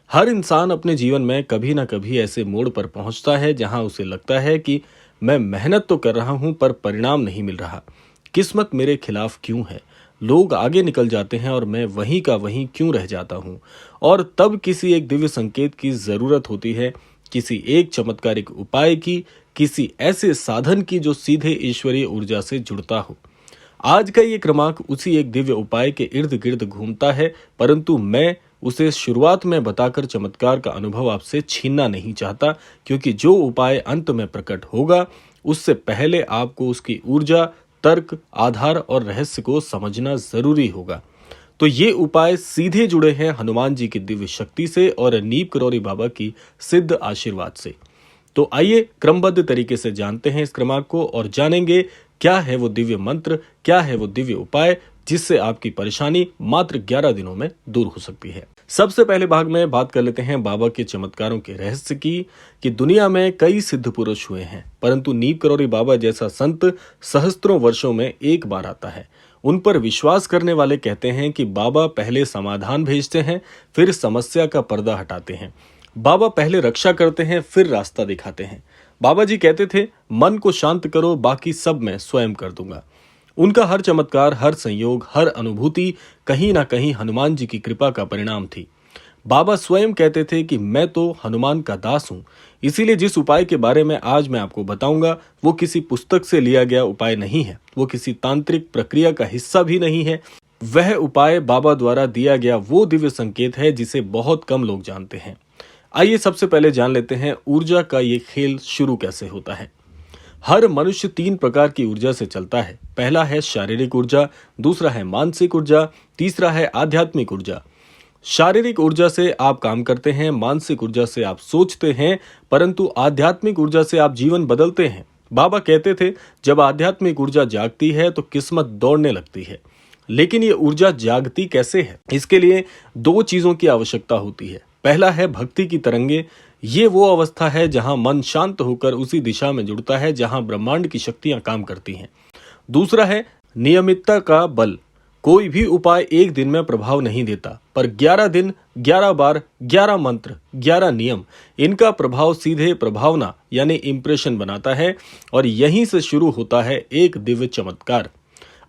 हर इंसान अपने जीवन में कभी ना कभी ऐसे मोड़ पर पहुंचता है जहां उसे लगता है कि मैं मेहनत तो कर रहा हूं पर परिणाम नहीं मिल रहा। किस्मत मेरे खिलाफ क्यों है? लोग आगे निकल जाते हैं और मैं वहीं का वहीं क्यों रह जाता हूं? और तब किसी एक दिव्य संकेत की जरूरत होती है, किसी एक चमत्कारिक उपाय की, किसी ऐसे साधन की जो सीधे ईश्वरीय ऊर्जा से जुड़ता हो। आज का ये क्रमांक उसी एक दिव्य उपाय के इर्द गिर्द घूमता है, परंतु मैं उसे शुरुआत में बताकर चमत्कार का अनुभव आपसे छीनना नहीं चाहता, क्योंकि जो उपाय अंत में प्रकट होगा उससे पहले आपको उसकी ऊर्जा, तर्क, आधार और रहस्य को समझना जरूरी होगा। तो ये उपाय सीधे जुड़े हैं हनुमान जी की दिव्य शक्ति से और नीम करौरी बाबा की सिद्ध आशीर्वाद से। तो आइए क्रमबद्ध तरीके से जानते हैं इस क्रमांक को और जानेंगे क्या है वो दिव्य मंत्र, क्या है वो दिव्य उपाय जिससे आपकी परेशानी मात्र 11 दिनों में दूर हो सकती है। सबसे पहले भाग में बात कर लेते हैं बाबा के चमत्कारों के रहस्य की कि दुनिया में कई सिद्ध पुरुष हुए हैं, परंतु नीम करौरी बाबा जैसा संत सहस्त्रों वर्षों में एक बार आता है। उन पर विश्वास करने वाले कहते हैं कि बाबा पहले समाधान भेजते हैं, फिर समस्या का पर्दा हटाते हैं। बाबा पहले रक्षा करते हैं, फिर रास्ता दिखाते हैं। बाबा जी कहते थे, मन को शांत करो, बाकी सब मैं स्वयं कर दूंगा। उनका हर चमत्कार, हर संयोग, हर अनुभूति कहीं ना कहीं हनुमान जी की कृपा का परिणाम थी। बाबा स्वयं कहते थे कि मैं तो हनुमान का दास हूं। इसीलिए जिस उपाय के बारे में आज मैं आपको बताऊंगा वो किसी पुस्तक से लिया गया उपाय नहीं है, वो किसी तांत्रिक प्रक्रिया का हिस्सा भी नहीं है। वह उपाय बाबा द्वारा दिया गया वो दिव्य संकेत है जिसे बहुत कम लोग जानते हैं। आइए सबसे पहले जान लेते हैं ऊर्जा का ये खेल शुरू कैसे होता है। हर मनुष्य 3 प्रकार की ऊर्जा से चलता है। पहला है शारीरिक ऊर्जा, दूसरा है मानसिक ऊर्जा, तीसरा है आध्यात्मिक ऊर्जा। शारीरिक ऊर्जा से आप काम करते हैं, मानसिक ऊर्जा से आप सोचते हैं, परंतु आध्यात्मिक ऊर्जा से आप जीवन बदलते हैं। बाबा कहते थे, जब आध्यात्मिक ऊर्जा जागती है तो किस्मत दौड़ने लगती है। लेकिन ये ऊर्जा जागती कैसे है? इसके लिए 2 चीजों की आवश्यकता होती है। पहला है भक्ति की तरंगे। ये वो अवस्था है जहां मन शांत होकर उसी दिशा में जुड़ता है जहां ब्रह्मांड की शक्तियां काम करती हैं। दूसरा है नियमितता का बल। कोई भी उपाय एक दिन में प्रभाव नहीं देता, पर 11 दिन, 11 बार, 11 मंत्र, 11 नियम, इनका प्रभाव सीधे प्रभावना यानी इंप्रेशन बनाता है और यहीं से शुरू होता है एक दिव्य चमत्कार।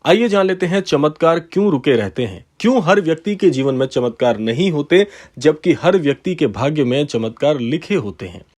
आइए जान लेते हैं चमत्कार क्यों रुके रहते हैं, क्यों हर व्यक्ति के जीवन में चमत्कार नहीं होते जबकि हर व्यक्ति के भाग्य में चमत्कार लिखे होते हैं।